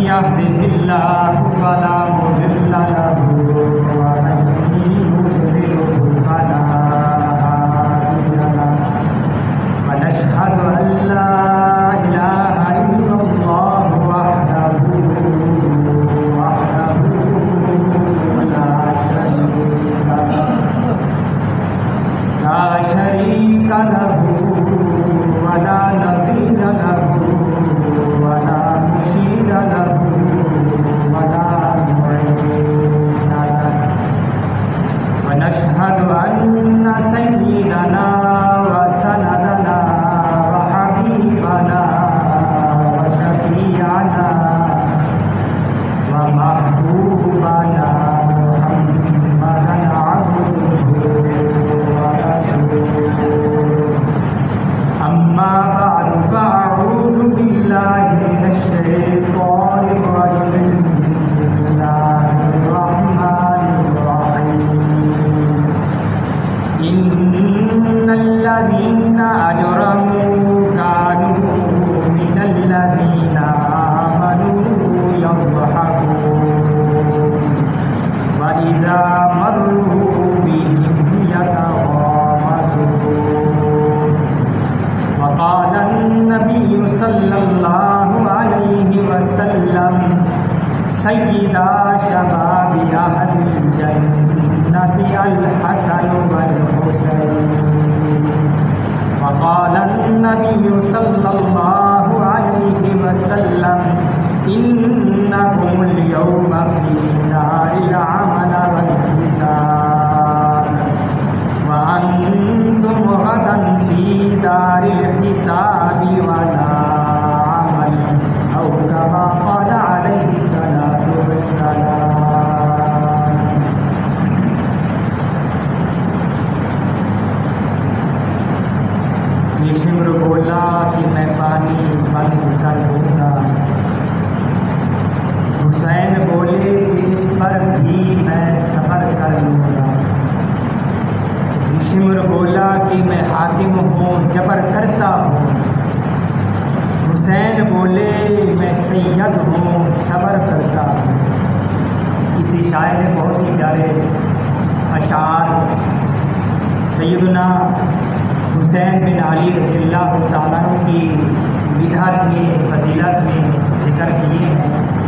يهده الله فلا مضل له ومن يضلله فلا هادي له ونشهد أن لا إله إلا الله وحده لا شريك له ولا نظير له ولا مشير له ولا معين له ونشهد أن سيدنا وسندنا وحبيبنا وشفيعنا ومحبوبنا محمدا عبده أما بعد فأعوذ بالله من الشيطان الرجيم بسم الله الرحمن الرحيم إن الذين أجرموا كانوا من الذين آمنوا يضحكون وإذا مروا بهم يتغامزون وقال النبي صلى الله عليه وسلم سيدا شباب أهل الجنة الحسن والحسين وقال النبي صلى الله عليه وسلم إنكم اليوم في دار العمل والحساب وأنتم غدا في دار الحساب ولا عمل أو كما قال عليه الصلاة والسلام. یہ شمر بولا کہ میں پانی بند کر دوں گا. حسین بولے کہ اس پر بھی میں صبر کر لوں گا. شمر بولا کہ میں حاکم ہوں جبر کرتا ہوں. حسین بولے میں سید ہوں صبر کرتا ہوں. کسی شاعر نے بہت ہی پیارے اشعار سیدنا حسین بن علی رضی اللہ تعالیٰ عنہ کی بدعت میں فضیلت میں ذکر کیے ہیں.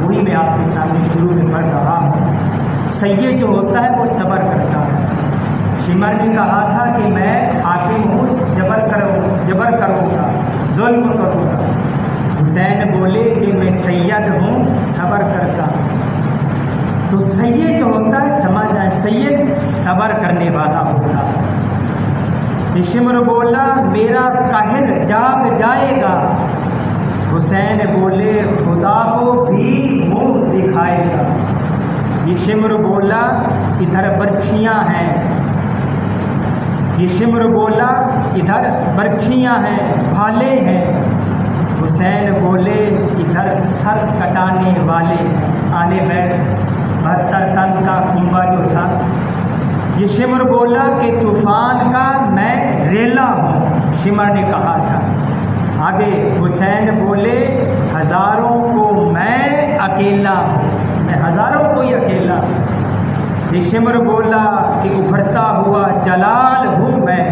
وہی میں آپ کے سامنے شروع میں پڑھ رہا ہوں. سید جو ہوتا ہے وہ صبر کرتا ہے. شمر نے کہا تھا کہ میں حاکم ہوں جبر کروں گا ظلم کروں گا. حسین بولے کہ میں سید ہوں صبر کرتا ہوں. تو سید جو ہوتا ہے سمجھ جائیں سید صبر کرنے والا ہوتا ہے. شمر بولا میرا قہر جاگ جائے گا. حسین بولے خدا کو بھی منہ دکھائے گا. یہ شمر بولا ادھر برچھیاں ہیں. یہ شمر بولا ادھر برچھیاں ہیں بھالے ہیں. حسین بولے ادھر سر کٹانے والے آنے بیٹھ 72 ٹن کا کنبا جو تھا. یہ شمر بولا کہ طوفان کا میں ریلا ہوں. شمر نے کہا تھا. آگے حسین بولے ہزاروں کو میں اکیلا ہوں. میں ہزاروں کو ہی اکیلا ہوں. یہ شمر بولا کہ ابھرتا ہوا جلال ہوں میں.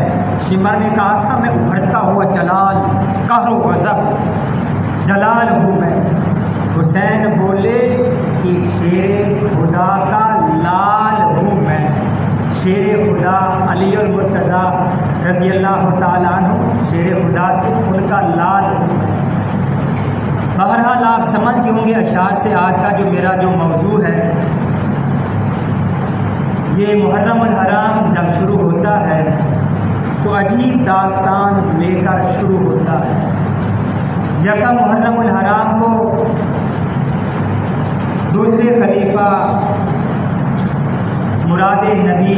شمر نے کہا تھا میں ابھرتا ہوا جلال قہر و غضب جلال ہوں میں. حسین بولے کہ شیر خدا کا لال ہوں میں. شیر خدا علی المرتضیٰ رضی اللہ تعالیٰ عنہ شیر خدا تھے, ان کا لال ہوں. بہرحال آپ سمجھ گئے ہوں گے اشعار سے آج کا جو میرا جو موضوع ہے. یہ محرم الحرام جب شروع ہوتا ہے تو عجیب داستان لے کر شروع ہوتا ہے. یکم محرم الحرام کو دوسرے خلیفہ مراد نبی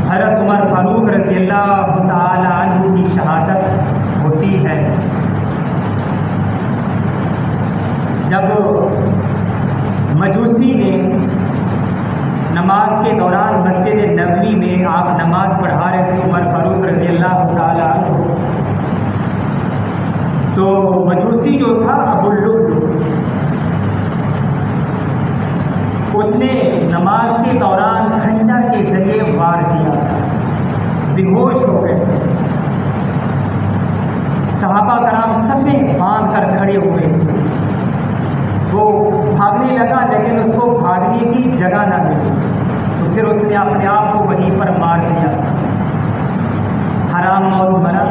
حضرت عمر فاروق رضی اللہ تعالی عنہ کی شہادت ہوتی ہے. جب مجوسی نے نماز کے دوران مسجد نبوی میں آپ نماز پڑھا رہے تھے عمر فاروق رضی اللہ تعالی عنہ, تو مجوسی جو تھا ابو اس نے نماز کے دوران خنجر کے ذریعے وار کیا تھا، بے ہوش ہو گئے تھے۔ صحابہ کرام صفیں باندھ کر کھڑے ہوئے تھے، وہ بھاگنے لگا لیکن اس کو بھاگنے کی جگہ نہ ملی، تو پھر اس نے اپنے آپ کو وہیں پر مار دیا، حرام موت مرا۔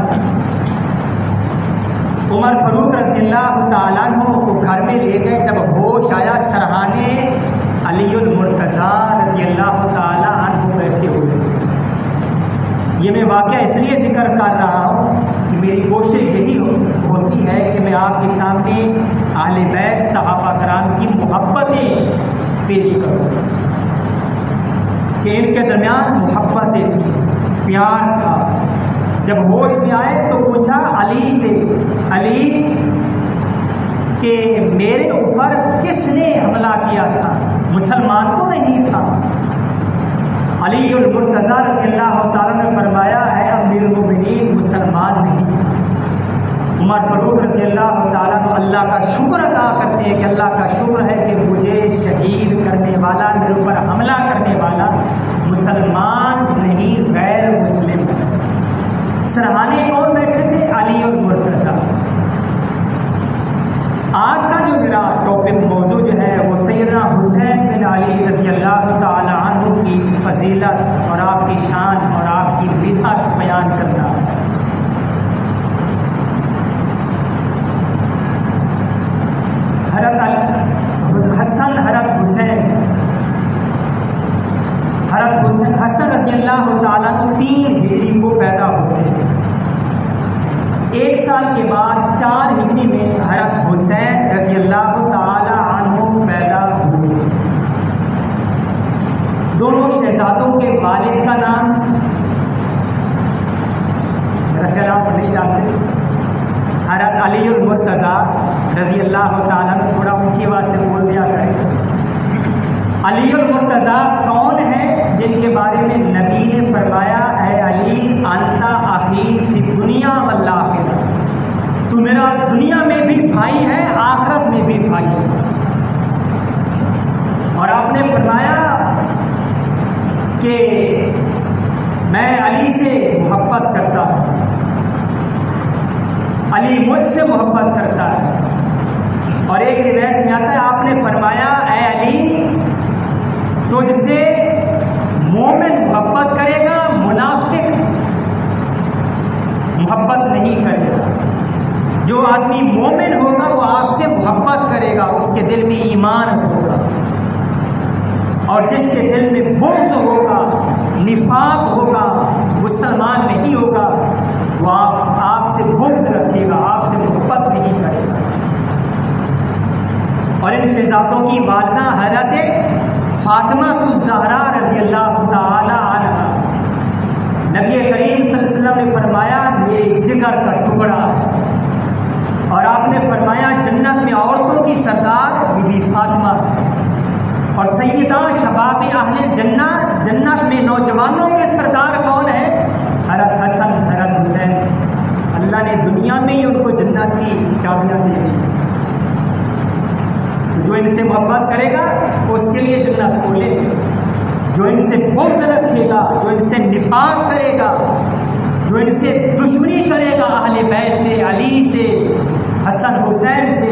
عمر فاروق رضی اللہ تعالیٰ عنہ کو گھر میں لے گئے، جب ہوش آیا سرحانے علی المرتضیٰ رضی اللہ تعالیٰ عنہ بیٹھے ہوئے۔ یہ میں واقعہ اس لیے ذکر کر رہا ہوں کہ میری کوشش یہی ہوتی ہے کہ میں آپ کے سامنے اہل بیت صحابہ کرام کی محبتیں پیش کروں، کہ ان کے درمیان محبتیں تھیں، پیار تھا۔ جب ہوش میں آئے تو پوچھا علی سے، علی کہ میرے اوپر کس نے حملہ کیا تھا؟ مسلمان تو نہیں تھا۔ علی المرتضیٰ رضی اللہ تعالیٰ نے فرمایا ہے امیر المؤمنین مسلمان نہیں تھا۔ عمر فاروق رضی اللہ تعالیٰ نے اللہ کا شکر ادا کرتے ہیں کہ اللہ کا شکر ہے کہ مجھے شہید کرنے والا، میرے اوپر حملہ کرنے والا مسلمان نہیں، غیر مسلم۔ سرحانے کون بیٹھے تھے؟ علی اور مرتضیٰ۔ آج کا جو میرا ٹاپک موضوع جو ہے وہ سیدنا حسین بن علی رضی اللہ تعالی عنہ کی فضیلت اور آپ کی شان اور آپ کی بدعت بیان کرنا ہے۔ حسن رضی اللہ تعالیٰ عنہ 3 ہجری کو پیدا ہوئے۔ 1 سال کے بعد 4 ہجری میں حضرت حسین رضی اللہ تعالی عنہ پیدا ہوئے۔ دونوں شہزادوں کے والد کا نام میرا خیال آپ نہیں جانتے، حضرت علی المرتضیٰ رضی اللہ تعالیٰ عنہ۔ تھوڑا اونچی آواز سے بول دیا کریں۔ علی المرتضیٰ کون ہے جن کے بارے میں نبی نے فرمایا اے علی انت اخی فی الدنیا والآخرہ، تو میرا دنیا میں بھی بھائی ہے، آخرت میں بھی بھائی ہے۔ اور آپ نے فرمایا کہ میں علی سے محبت کرتا ہوں، علی مجھ سے محبت کرتا ہے۔ اور ایک روایت میں آتا ہے آپ نے فرمایا اے علی تجھ سے مومن محبت کرے گا، منافق محبت نہیں کرے گا۔ جو آدمی مومن ہوگا وہ آپ سے محبت کرے گا، اس کے دل میں ایمان ہوگا، اور جس کے دل میں بغض ہوگا، نفاق ہوگا، مسلمان نہیں ہوگا، وہ آپ سے بغض رکھے گا، آپ سے محبت نہیں کرے گا۔ اور ان شہزادوں کی والدہ حضرت فاطمہ الزہرا رضی اللہ تعالی عنہا، نبی کریم صلی اللہ علیہ وسلم نے فرمایا میرے جگر کا ٹکڑا ہے، اور آپ نے فرمایا جنت میں عورتوں کی سردار بی بی فاطمہ ہے، اور سیدہ شباب اہل جنت، جنت میں نوجوانوں کے سردار کون ہے؟ حضرت حسن حضرت حسین۔ اللہ نے دنیا میں ہی ان کو جنت کی چابیاں دے دی۔ جو ان سے محبت کرے گا اس کے لیے جنت کھولے، جو ان سے بغض رکھے گا، جو ان سے نفاق کرے گا، جو ان سے دشمنی کرے گا اہل بیت سے، علی سے، حسن حسین سے،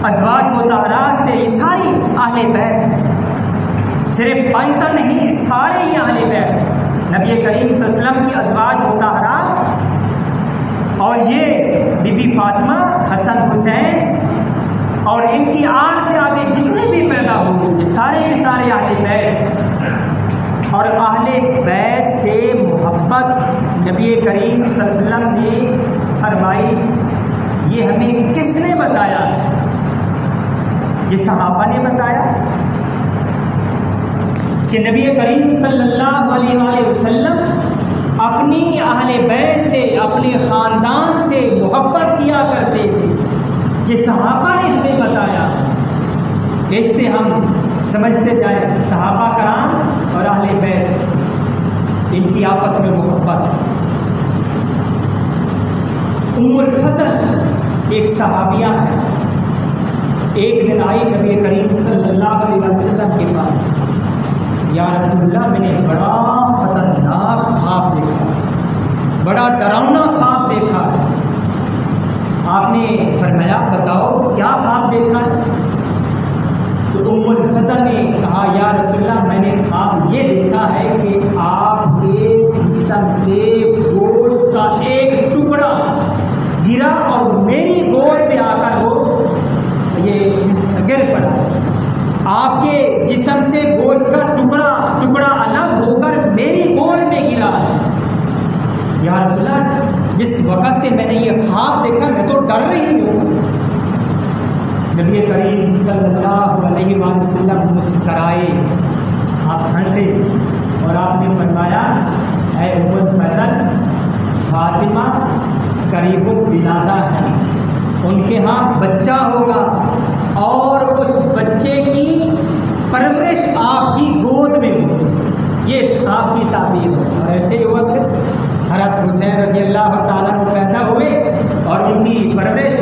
ازواج مطہرات سے، یہ ساری اہل بیت ہیں، صرف 5 نہیں، سارے ہی اہل بیت ہیں۔ نبی کریم صلی اللہ علیہ وسلم کی ازواج مطہرات اور یہ بی بی فاطمہ، حسن حسین اور ان کی آل سے آگے جتنے بھی پیدا ہوئے یہ سارے کے سارے اہل بیت۔ اور اہل بیت سے محبت نبی کریم صلی اللہ علیہ وسلم نے فرمائی، یہ ہمیں کس نے بتایا؟ یہ صحابہ نے بتایا کہ نبی کریم صلی اللہ علیہ وآلہ وسلم اپنی اہل بیت سے، اپنے خاندان سے محبت کیا کرتے تھے۔ یہ صحابہ نے ہمیں بتایا، اس سے ہم سمجھتے جائیں صحابہ کرام اور اہل بیت ان کی آپس میں محبت۔ ام الفضل ایک صحابیہ ہے، ایک دن آئی نبی کریم صلی اللہ علیہ وسلم کے پاس، یا رسول اللہ میں نے بڑا خطرناک خواب دیکھا، بڑا ڈراؤنا خواب دیکھا ہے۔ آپ نے فرمایا بتاؤ کیا خواب دیکھا ہے؟ تو ام الفضل نے کہا یا رسول اللہ میں نے خواب یہ دیکھا ہے کہ آپ کے جسم سے گوشت کا ایک ٹکڑا گرا اور میری گود پہ آ کر وہ یہ گر پڑا، آپ کے جسم سے گوشت کا ٹکڑا الگ ہو کر میری گود میں گرا۔ یا رسول اللہ جس وقت سے میں نے یہ خواب دیکھا میں تو ڈر رہی ہوں۔ نبی کریم صلی اللہ علیہ وآلہ وسلم مسکرائے، آپ ہنسے اور آپ نے فرمایا اے ام الفضل، فاطمہ قریب الولادہ ہے، ان کے ہاں بچہ ہوگا اور اس بچے کی پرورش آپ کی گود میں ہوگی، یہ آپ کی تعبیر ہے۔ اور ایسے ہی ہوا پھر حضرت حسین رضی اللہ تعالیٰ کو پیدا ہوئے اور ان کی پرورش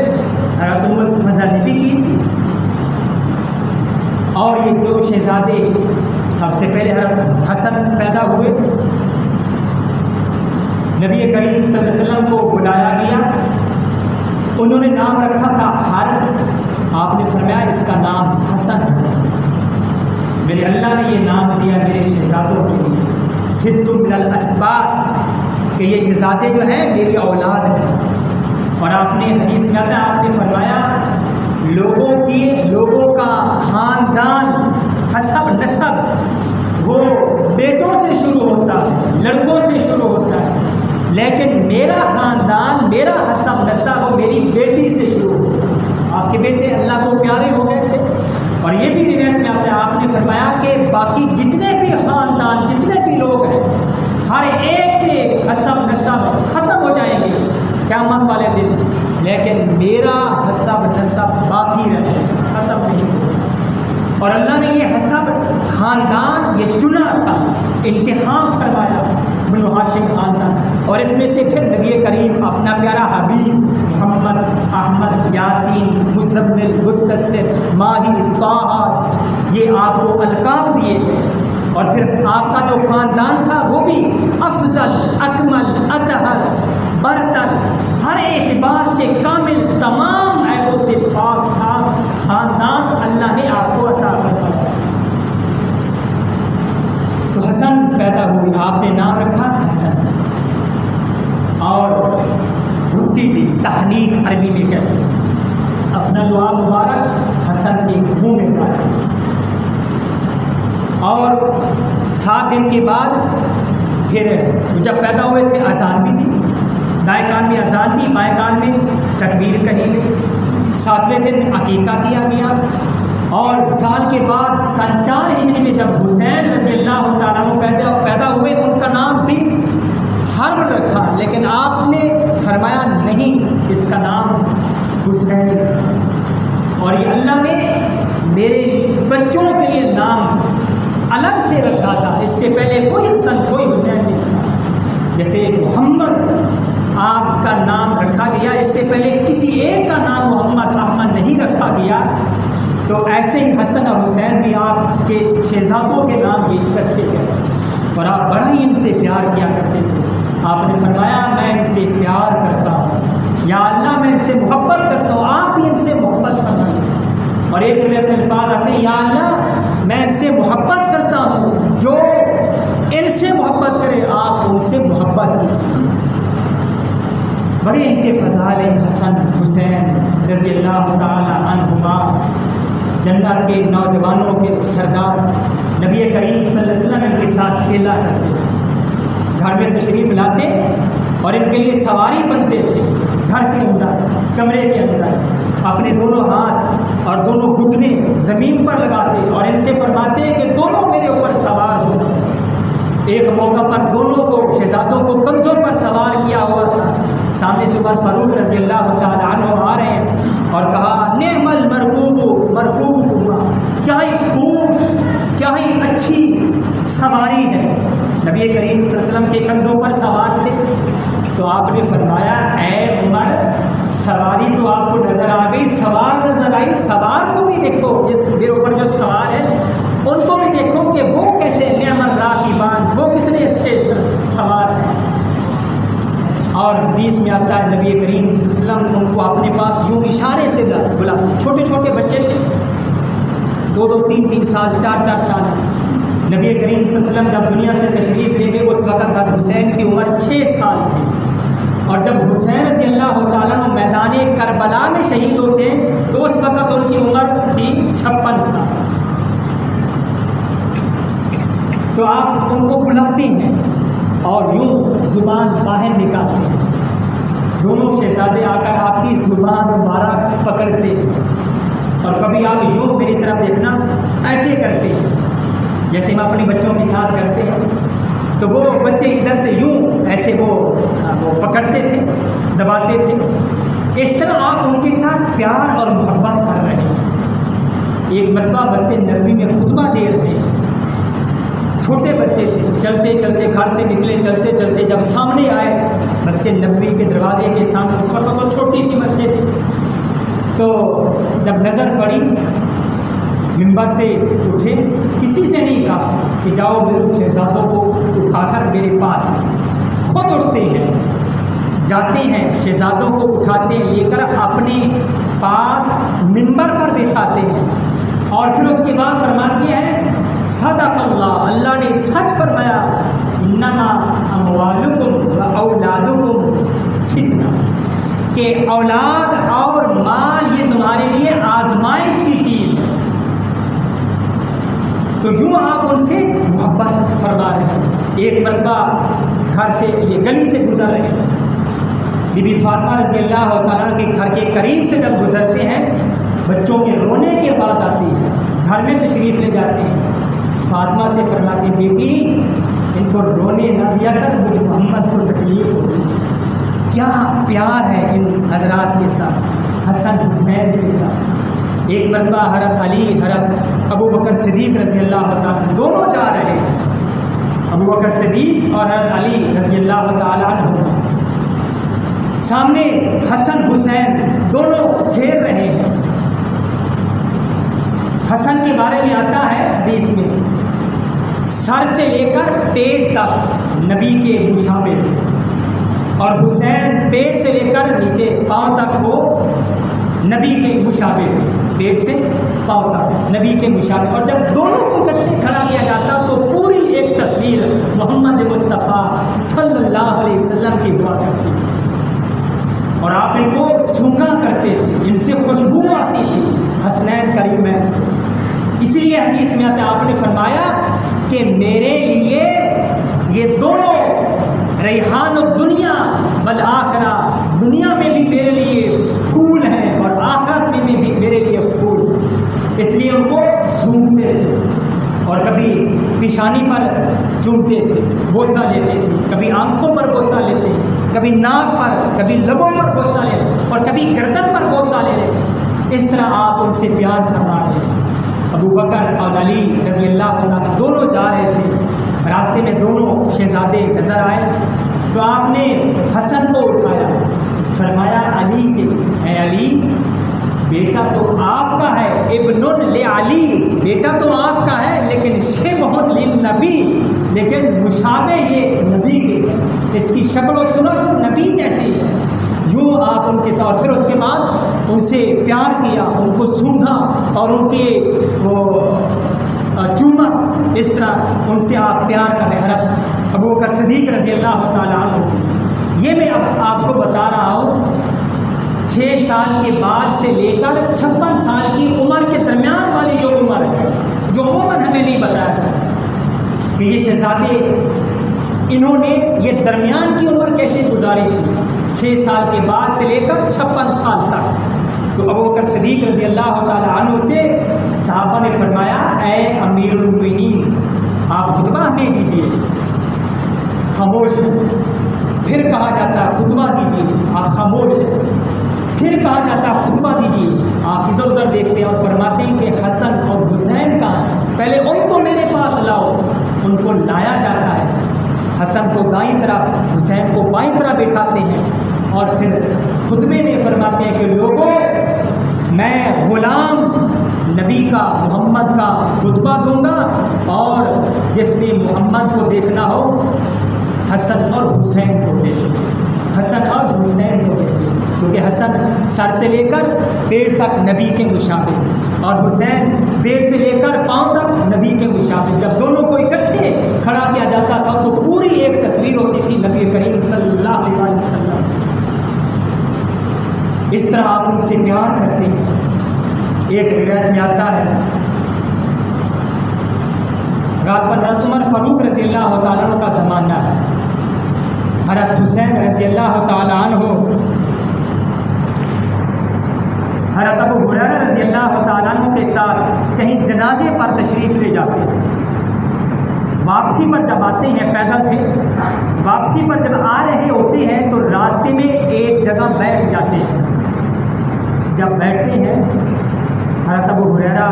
حضرت ام الفضل نے بھی کی تھی۔ اور یہ دو شہزادے سب سے پہلے حضرت حسن پیدا ہوئے، نبی کریم صلی اللہ علیہ وسلم کو بلایا گیا، انہوں نے نام رکھا تھا حرب، آپ نے فرمایا اس کا نام حسن ہے، میرے اللہ نے یہ نام دیا میرے شہزادوں کے لیے، ست من الاسباط، کہ یہ شہزادے جو ہیں میری اولاد ہیں۔ اور آپ نے حدیث میں آتا ہے آپ نے فرمایا لوگوں کا خاندان حسب نسب وہ بیٹوں سے شروع ہوتا ہے، لڑکوں سے شروع ہوتا ہے، لیکن میرا خاندان میرا حسب نسب وہ میری بیٹی سے شروع ہوتا ہے۔ آپ کے بیٹے اللہ کو پیارے ہو گئے تھے۔ اور یہ بھی روایت میں آتا ہے آپ نے فرمایا کہ باقی جتنے بھی خاندان جتنے بھی لوگ ہیں ہر ایک کے حسب نسب ختم ہو جائیں گے قیامت والے دن، لیکن میرا حسب نسب باقی رہے، ختم نہیں ہو۔ اور اللہ نے یہ حسب خاندان یہ چنا تھا، انتخاب فرمایا بنو ہاشم خاندان، اور اس میں سے پھر نبی کریم اپنا پیارا حبیب محمد احمد یاسین مزمل مدثر ماہی طاہا یہ آپ کو القاب دیے گئے۔ اور پھر آپ کا جو خاندان تھا وہ بھی افضل اکمل اطہر برتر ہر اعتبار سے کامل تمام عیبوں سے پاک صاف خاندان اللہ نے آپ کو عطا فرمایا۔ تو حسن پیدا ہوئی، آپ نے نام رکھا حسن، اور گھٹی دی تحنیک عربی میں کہتے ہیں، اپنا دعا مبارک حسن کے منہ میں ڈالا۔ اور 7 دن کے بعد پھر جب پیدا ہوئے تھے اذان بھی دی، دائیں کان میں اذان دی، بائیں کان میں تکبیر کہی گئی۔ 7ویں دن عقیقہ کیا گیا، اور سال کے بعد سن 4 ہجری میں جب حسین رضی اللہ تعالیٰ عنہ پیدا ہوئے ان کا نام بھی حرب رکھا، لیکن آپ نے فرمایا نہیں اس کا نام حسین۔ اور یہ اللہ نے میرے بچوں کے لیے نام الگ سے رکھا تھا، اس سے پہلے کوئی حسن کوئی حسین نہیں تھا۔ جیسے محمد آپ کا نام رکھا گیا، اس سے پہلے کسی ایک کا نام محمد احمد نہیں رکھا گیا، تو ایسے ہی حسن اور حسین بھی آپ کے شہزادوں کے نام یہ رکھے گئے، اور آپ بڑا ہی ان سے پیار کیا کرتے تھے۔ آپ نے فرمایا میں ان سے پیار کرتا ہوں، یا اللہ میں ان سے محبت کرتا ہوں، آپ بھی ان سے محبت فرمائیں۔ اور ایک روایت میں الفاظ آتے ہیں یا اللہ میں ان سے محبت کرتا ہوں، جو ان سے محبت کرے آپ ان سے محبت کریں۔ بڑے ان کے فضائل حسن حسین رضی اللہ تعالی عنہما، جنت کے نوجوانوں کے سردار، نبی کریم صلی اللہ علیہ وسلم ان کے ساتھ کھیلا کرتے، گھر میں تشریف لاتے اور ان کے لیے سواری بنتے تھے، گھر کے اندر کمرے کے اندر اپنے دونوں ہاتھ اور دونوں گھٹنے زمین پر لگاتے اور ان سے فرماتے کہ دونوں میرے اوپر سوار ہونا۔ ایک موقع پر دونوں کو شہزادوں کو کندھوں پر سوار کیا ہوا تھا، سامنے سے عمر فاروق رضی اللہ تعالی عنہ آ رہے ہیں اور کہا نعم المرکوب مرکوبکما، کیا ہی خوب کیا ہی اچھی سواری ہے۔ نبی کریم صلی اللہ علیہ وسلم کے کندھوں پر سوار تھے، تو آپ نے فرمایا اے عمر سواری تو آپ کو نظر آ گئی، سوار نظر آئی، سوار کو بھی حدیث میں آتا ہے نبی کریم صلی اللہ علیہ وسلم ان کو اپنے پاس یوں اشارے سے بلا، چھوٹے چھوٹے بچے تھے، 2-2 3-3 سال 4-4 سال۔ نبی کریم صلی اللہ علیہ وسلم جب دنیا سے تشریف لے گئے اس وقت حضرت حسین کی عمر 6 سال تھی، اور جب حسین رضی اللہ تعالیٰ عنہ میدان کربلا میں شہید ہوتے ہیں تو اس وقت ان کی عمر تھی 56 سال۔ تو آپ ان کو بلاتے ہیں اور یوں زبان باہر نکالتے ہیں، دونوں شہزادے آ کر آپ کی زبان مبارک پکڑتے ہیں، اور کبھی آپ یوں میری طرف دیکھنا ایسے کرتے ہیں جیسے ہم اپنے بچوں کے ساتھ کرتے ہیں، تو وہ بچے ادھر سے یوں ایسے وہ پکڑتے تھے، دباتے تھے۔ اس طرح آپ ان کے ساتھ پیار اور محبت کر رہے ہیں۔ ایک مرتبہ مسجد نبوی میں خطبہ دے رہے ہیں، چھوٹے بچے تھے، چلتے چلتے گھر سے نکلے، چلتے چلتے جب سامنے آئے مسجد نبوی کے دروازے کے سامنے، اس وقت وہ چھوٹی سی مسجد تھی، تو جب نظر پڑی منبر سے اٹھے، کسی سے نہیں کہا کہ جاؤ میرے شہزادوں کو اٹھا کر میرے پاس، خود اٹھتے ہیں، جاتے ہیں، شہزادوں کو اٹھاتے ہیں، لے کر اپنے پاس منبر پر بٹھاتے ہیں، اور پھر اس کے بعد فرماتے ہیں صدق اللہ، اللہ نے سچ فرمایا، انما اموالکم و اولادکم فتنہ، کہ اولاد اور مال یہ تمہارے لیے آزمائش کی چیز ہے۔ تو یوں آپ ان سے محبت فرما رہے ہیں۔ ایک مرتبہ گھر سے، یہ گلی سے گزر رہے ہیں، بی بی فاطمہ رضی اللہ تعالیٰ کے گھر کے قریب سے جب گزرتے ہیں بچوں کے رونے کی آواز آتی ہے، گھر میں تشریف لے جاتے ہیں، فاطمہ سے فرماتے ہیں بیٹی ان کو رونے نہ دیا کر، مجھ محمد کو تکلیف ہوتی۔ کیا پیار ہے ان حضرات کے ساتھ، حسن حسین کے ساتھ۔ ایک مرتبہ حضرت علی، حضرت ابو بکر صدیق رضی اللہ تعالیٰ دونوں جا رہے ہیں، ابو بکر صدیق اور حضرت علی رضی اللہ تعالیٰ عنہ، سامنے حسن حسین دونوں گھیر رہے ہیں۔ حسن کے بارے میں آتا ہے حدیث میں، سر سے لے کر پیٹ تک نبی کے مشابہ تھے، اور حسین پیٹ سے لے کر نیچے پاؤں تک وہ نبی کے مشابہ تھے، پیٹ سے پاؤں تک نبی کے مشابہ۔ اور جب دونوں کو اکٹھے کھڑا کیا جاتا تو پوری ایک تصویر محمد مصطفیٰ صلی اللہ علیہ وسلم کی ہوا کرتی، اور آپ ان کو سونگا کرتے تھے، ان سے خوشبو آتی تھی حسنین کریمین سے۔ اسی لیے حدیث میں آتا ہے آپ نے فرمایا کہ میرے لیے یہ دونوں ریحان الدنیا والآخرہ، دنیا میں بھی میرے لیے پھول ہیں اور آخرت میں بھی میرے لیے پھول، اس لیے ان کو سونگتے تھے، اور کبھی پیشانی پر چومتے تھے، بوسہ لیتے تھے، کبھی آنکھوں پر بوسہ لیتے، کبھی ناک پر، کبھی لبوں پر بوسہ لیتے، اور کبھی گردن پر بوسہ لے لیتے۔ اس طرح آپ ان سے پیار فرما رہے ہیں۔ ابو بکر اور علی رضی اللہ عنہ دونوں جا رہے تھے، راستے میں دونوں شہزادے نظر آئے تو آپ نے حسن کو اٹھایا، فرمایا علی سے، اے علی بیٹا تو آپ کا ہے، ابن لعلی، بیٹا تو آپ کا ہے، لیکن شبہ للنبی، لیکن مشابہ یہ نبی کے، اس کی شکل و صورت وہ نبی جیسی ہے۔ یوں آپ ان کے ساتھ، پھر اس کے بعد ان سے پیار کیا، ان کو سونگا اور ان کے وہ چوما، اس طرح ان سے آپ پیار کر رہے۔ حضرت ابو بکر صدیق رضی اللہ تعالیٰ عنہ، یہ میں اب آپ کو بتا رہا ہوں 6 سال کے بعد سے لے کر 56 سال کی عمر کے درمیان والی جو عمر ہے، جو عموماً ہمیں نہیں بتایا کہ یہ شہزادے انہوں نے یہ درمیان کی عمر کیسے گزاری تھی، 6 سال کے بعد سے لے کر 56 سال تک۔ تو ابو بکر صدیق رضی اللہ تعالیٰ عنہ سے صحابہ نے فرمایا اے امیر المؤمنین آپ خطبہ ہمیں دیجیے، خاموش، پھر کہا جاتا خطبہ دیجیے، آپ خاموش، پھر کہا جاتا خطبہ دیجیے، آپ ادھر ادھر دیکھتے اور فرماتے ہیں کہ حسن اور حسین کا پہلے ان کو میرے پاس لاؤ، ان کو لایا جاتا ہے، حسن کو دائیں طرف حسین کو بائیں طرف بٹھاتے ہیں، اور پھر خطبے میں فرماتے ہیں کہ لوگوں میں غلام نبی کا، محمد کا خطبہ دوں گا، اور جس نے محمد کو دیکھنا ہو حسن اور حسین کو دیکھیں۔ حسن اور حسین کو کہتے ہیں، کیونکہ حسن سر سے لے کر پیٹ تک نبی کے مشابہ اور حسین پیٹ سے لے کر پاؤں تک نبی کے مشابہ۔ جب دونوں کو اکٹھے کھڑا کیا جاتا تھا تو پوری ایک تصویر ہوتی تھی نبی کریم صلی اللہ علیہ وسلم۔ اس طرح آپ ان سے پیار کرتے ہیں۔ ایک روایت میں آتا ہے رات پر حضرت عمر فاروق رضی اللہ تعالیٰ عنہ کا زمانہ ہے، حضرت حسین رضی اللہ تعالیٰ عنہ حضرت ابو ہریرہ رضی اللہ تعالیٰ عنہ کے ساتھ کہیں جنازے پر تشریف لے جاتے ہیں۔ واپسی پر جب آتے ہیں، پیدل تھے، واپسی پر جب آ رہے ہوتے ہیں تو راستے میں ایک جگہ بیٹھ جاتے ہیں۔ جب بیٹھتے ہیں حضرت ابو ہریرہ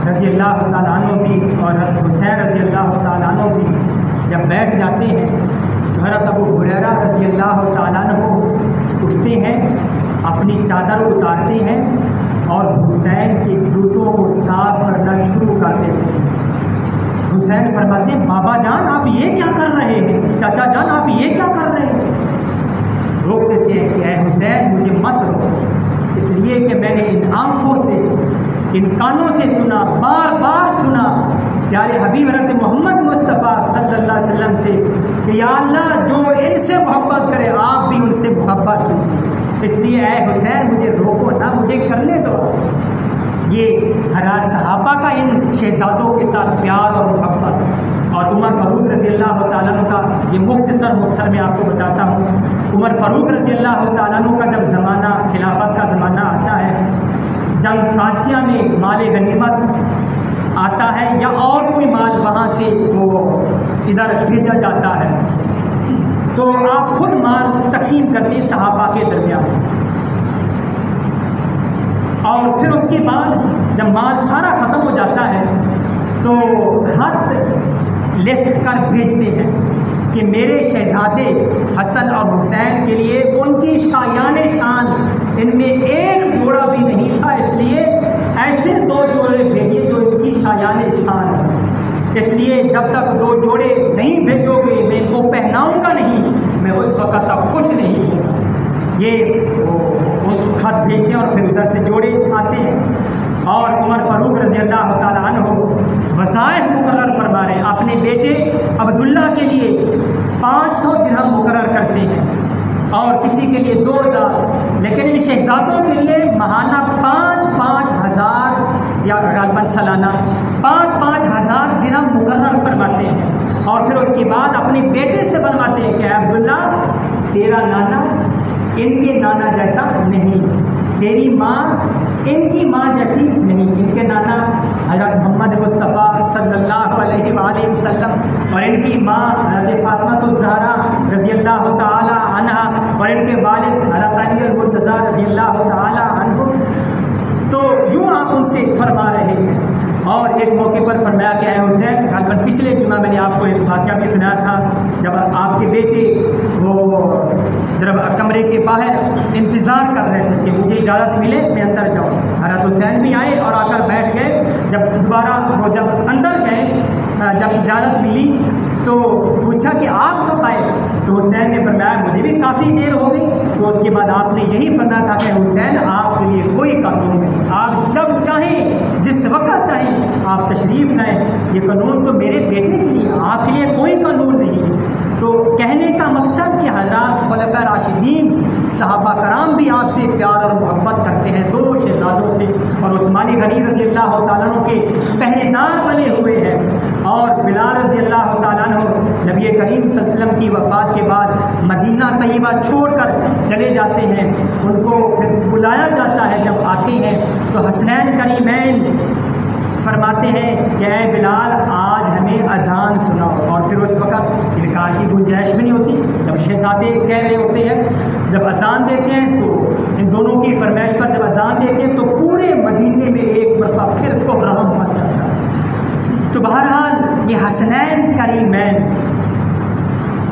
رضی اللہ تعالیٰ عنہ بھی اور حضرت حسین رضی اللہ تعالیٰ عنہ بھی جب بیٹھ جاتے ہیں تو حضرت ابو ہریرہ رضی اللہ تعالیٰ عنہ اٹھتے ہیں، اپنی چادر اتارتے ہیں اور حسین کے جوتوں کو صاف کرنا شروع کر دیتے ہیں۔ حسین فرماتے ہیں بابا جان آپ یہ کیا کر رہے ہیں، چاچا جان آپ یہ کیا کر رہے ہیں؟ روک دیتے ہیں کہ اے حسین مجھے مت روکو، اس لیے کہ میں نے ان آنکھوں سے ان کانوں سے سنا، بار بار سنا پیارے حبیب حضرت محمد مصطفیٰ صلی اللہ علیہ وسلم سے کہ یا اللہ جو ان سے محبت کرے آپ بھی ان سے محبت کیجیے، اس لیے اے حسین مجھے روکو نہ، مجھے کرنے دو۔ یہ حضرات صحابہ کا ان شہزادوں کے ساتھ پیار اور محبت۔ اور عمر فاروق رضی اللہ تعالیٰ عنہ کا یہ مختصر میں آپ کو بتاتا ہوں۔ عمر فاروق رضی اللہ تعالیٰ عنہ کا جب زمانہ خلافت کا زمانہ آتا ہے، جنگ قادسیہ میں مال غنیمت آتا ہے یا اور کوئی مال وہاں سے وہ ادھر بھیجا جاتا ہے تو آپ خود مال تقسیم کرتے ہیں صحابہ کے درمیان، اور پھر اس کے بعد جب مال سارا ختم ہو جاتا ہے تو خط لکھ کر بھیجتے ہیں کہ میرے شہزادے حسن اور حسین کے لیے ان کی شایان شان ان میں ایک جوڑا بھی نہیں تھا، اس لیے ایسے 2 جوڑے بھیجیے جو ان کی شایان شان ہے، اس لیے جب تک 2 جوڑے نہیں بھیجو گے میں ان کو پہناؤں گا نہیں، میں اس وقت تک خوش نہیں ہوں۔ یہ خط بھیجتے ہیں اور پھر ادھر سے جوڑے آتے ہیں۔ اور عمر فاروق رضی اللہ تعالیٰ عنہ وظائف مقرر فرما رہے ہیں، اپنے بیٹے عبداللہ کے لیے 500 درہم مقرر کرتے ہیں اور کسی کے لیے 2000، لیکن ان شہزادوں کے لیے ماہانہ 5-5 ہزار یا غالباً سالانہ 5-5 ہزار درہم مقرر فرماتے ہیں۔ اور پھر اس کے بعد اپنے بیٹے سے فرماتے ہیں کہ عبداللہ تیرا نانا ان کے نانا جیسا نہیں، تیری ماں ان کی ماں جیسی نہیں، ان کے نانا حضرت محمد مصطفیٰ صلی اللہ علیہ وآلہ وسلم اور ان کی ماں حضرت فاطمہ الزہرا رضی اللہ تعالی عنہا اور ان کے والد حضرت علی المرتضیٰ رضی اللہ تعالی عنہ۔ تو یوں آپ ان سے فرما رہے ہیں۔ اور ایک موقع پر فرمایا کہ اے حسین، غالباً پچھلے جمعہ میں نے آپ کو ایک واقعہ بھی سنایا تھا، جب آپ کے بیٹے وہ کمرے کے باہر انتظار کر رہے تھے کہ مجھے اجازت ملے میں اندر جاؤں، حضرت حسین بھی آئے اور آ کر بیٹھ گئے۔ جب دوبارہ وہ جب اندر گئے، جب اجازت ملی تو پوچھا کہ آپ کب آئے، تو حسین نے فرمایا مجھے بھی کافی دیر ہو گئی۔ تو اس کے بعد آپ نے یہی فرمایا تھا کہ حسین آپ کے لیے کوئی قانون نہیں، آپ جب چاہیں جس وقت چاہیں آپ تشریف لائیں، یہ قانون تو میرے بیٹے کے لیے، آپ کے لیے کوئی قانون نہیں۔ تو کہنے کا مقصد کہ حضرات خلفاء راشدین صحابہ کرام بھی آپ سے پیار اور محبت کرتے ہیں، دونوں شہزادوں سے، اور عثمان غنی رضی اللہ تعالیٰ عنہ کے پہرے دار بنے ہوئے ہیں، اور بلال رضی اللہ تعالیٰ عنہ نبی کریم صلی اللہ علیہ وسلم کی وفات کے بعد مدینہ طیبہ چھوڑ کر چلے جاتے ہیں، ان کو پھر بلایا جاتا ہے، جب آتے ہیں تو حسنین کریمین فرماتے ہیں کہ اے بلال آج ہمیں اذان سناؤ، اور پھر اس وقت انکار کی گنجائش بھی نہیں ہوتی، جب شہزادے کہہ رہے ہوتے ہیں، جب اذان دیتے ہیں تو ان دونوں کی فرمائش پر جب اذان دیتے ہیں تو پورے مدینے میں ایک مرتبہ پھر کوہرام مچ جاتا ہے۔ تو بہرحال یہ حسنین کریمین،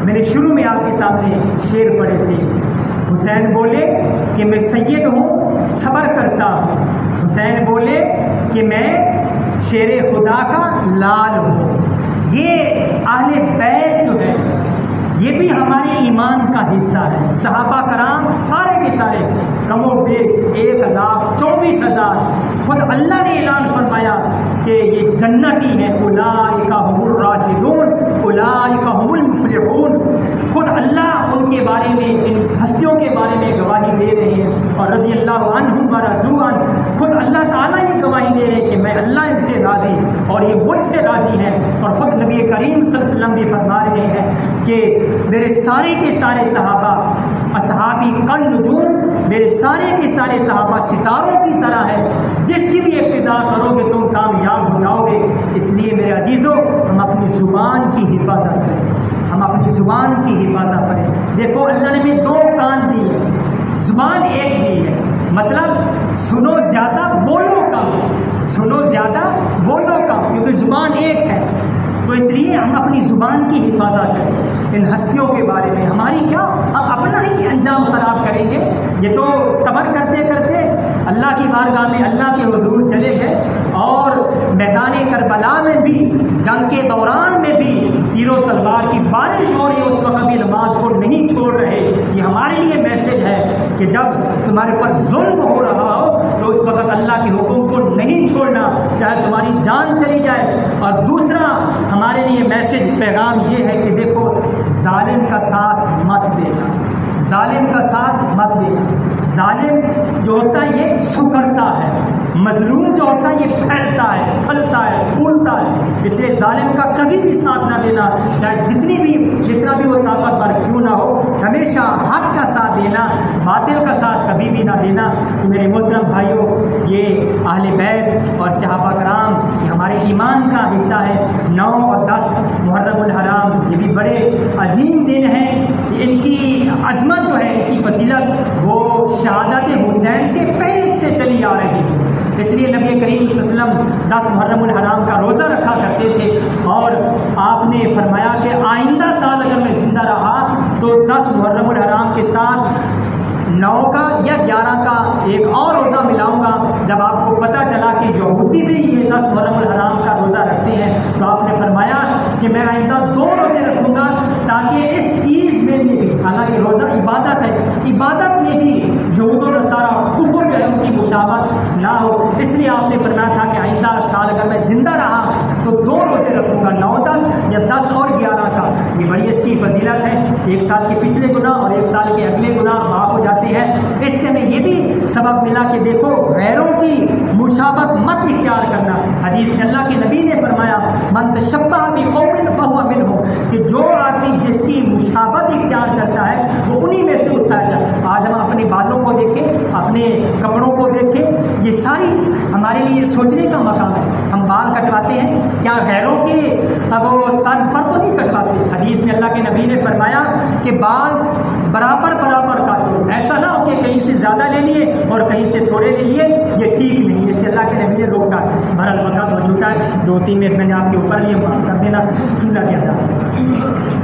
میں نے شروع میں آپ کے سامنے شعر پڑھے تھے، حسین بولے کہ میں سید ہوں صبر کرتا ہوں، حسین بولے کہ میں شیر خدا کا لال ہوں۔ یہ اہل بیت جو ہے، یہ بھی ہمارے ایمان کا حصہ ہے۔ صحابہ کرام سارے کے سارے کم و بیش 1,24,000 خود اللہ نے اعلان فرمایا کہ یہ جنتی ہیں، اولئک هم الراشدون اولئک هم المفلحون۔ خود اللہ ان کے بارے میں، ان ہستیوں کے بارے میں گواہی دے رہے ہیں، اور رضی اللہ عنہم ورضوا عنہ، خود اللہ تعالیٰ یہ گواہی دے رہے ہیں کہ میں اللہ ان سے راضی اور یہ مجھ سے راضی ہیں۔ اور خود نبی کریم صلی اللہ علیہ وسلم بھی فرما رہے ہیں کہ میرے سارے کے سارے صحابہ اصحابی کن نجوم، میرے سارے کے سارے صحابہ ستاروں کی طرح ہے، جس کی بھی اقتداء کرو گے تم کامیاب ہو جاؤ گے۔ اس لیے میرے عزیزوں، ہم اپنی زبان کی حفاظت کریں، ہم اپنی زبان کی حفاظت کریں۔ دیکھو اللہ نے ہمیں 2 کان دیے، زبان ایک دی ہے، مطلب سنو زیادہ بولو کم، سنو زیادہ بولو کم، کیونکہ زبان ایک ہے۔ تو اس لیے ہم اپنی زبان کی حفاظت کریں۔ ان ہستیوں کے بارے میں ہماری کیا، ہم اپنا ہی انجام خراب کریں گے۔ یہ تو صبر کرتے کرتے اللہ کی بارگاہ میں اللہ کے حضور چلے گئے، اور میدان کربلا میں بھی، جنگ کے دوران میں بھی تیر و تلوار کی بارش ہو رہی ہے، اس وقت بھی نماز کو نہیں چھوڑ رہے۔ یہ ہمارے لیے میسج ہے کہ جب تمہارے پر ظلم ہو رہا ہو تو اس وقت اللہ کے حکم کو نہیں چھوڑنا، چاہے تمہاری جان چلی جائے۔ اور دوسرا ہمارے لیے میسج، پیغام یہ ہے کہ دیکھو، ظالم کا ساتھ مت دینا، ظالم کا ساتھ مت دینا۔ ظالم جو ہوتا ہے یہ سکڑتا ہے، مظلوم جو ہوتا ہے یہ پھیلتا ہے، پھلتا ہے، پھولتا ہے۔ اس لیے ظالم کا کبھی بھی ساتھ نہ دینا، چاہے جتنا بھی وہ طاقتور کیوں نہ ہو، ہمیشہ حق کا ساتھ دینا، باطل کا ساتھ کبھی بھی نہ دینا۔ تو میرے محترم بھائیوں، یہ اہل بیت اور صحابہ کرام یہ ہمارے ایمان کا حصہ ہے۔ 9 اور 10 محرم الحرام یہ بھی بڑے عظیم دن ہیں۔ ان کی عظمت جو ہے، ان کی فضیلت وہ شہادت حسین سے پہلے سے چلی آ رہی ہے۔ اس لیے نبی کریم صلی اللہ علیہ وسلم 10 محرم الحرام کا روزہ رکھا کرتے تھے، اور آپ نے فرمایا کہ آئندہ سال اگر میں زندہ رہا تو 10 محرم الحرام کے ساتھ 9 کا یا 11 کا ایک اور روزہ ملاؤں گا۔ جب آپ کو پتہ چلا کہ یہودی بھی یہ 10 محرم الحرام کا روزہ رکھتے ہیں، تو آپ نے فرمایا کہ میں آئندہ 2 روزے رکھوں گا، تاکہ اس چیز میں بھی، حالانکہ روزہ عبادت ہے، عبادت میں بھی یہود و نصارہ کفر جو ہے ان کی مشابہت نہ ہو۔ اس لیے آپ نے فرمایا تھا کہ آئندہ سال اگر میں زندہ رہا تو 2 روزے رکھوں گا، 9 10 یا 10 اور 11 کا۔ یہ بڑی اس کی فضیلت ہے۔ 1 سال کے پچھلے گناہ اور 1 سال کے اگلے گناہ معاف ہو جاتے ہیں۔ اس سے ہمیں یہ بھی سبق ملا کہ دیکھو، غیروں کی مشابہت مت اختیار کرنا۔ حدیث میں اللہ کے نبی نے فرمایا، من تشبہ بقوم فہو منہم، کہ جو آدمی جس کی مشابہت اختیار کرتا ہے وہ انہی میں سے اٹھایا جائے۔ آج ہم اپنے بالوں کو دیکھیں، اپنے کپڑوں کو دیکھیں، یہ ساری ہمارے لیے سوچنے کا مقام ہے۔ ہم بال کٹواتے ہیں، کیا غیروں کے وہ طرز پر تو نہیں کٹواتے؟ حدیث میں اللہ کے نبی نے فرمایا کہ بال برابر برابر کاٹو، ایسا نہ ہو کہ کہیں سے زیادہ لے لیے اور کہیں سے تھوڑے لے لیے، یہ ٹھیک نہیں ہے، اس سے اللہ کے نبی نے روکا۔ بہرحال وقت ہو چکا ہے، 2-3 منٹ میں نے آپ کے اوپر لیے، معاف کر دینا۔ بسم اللہ کے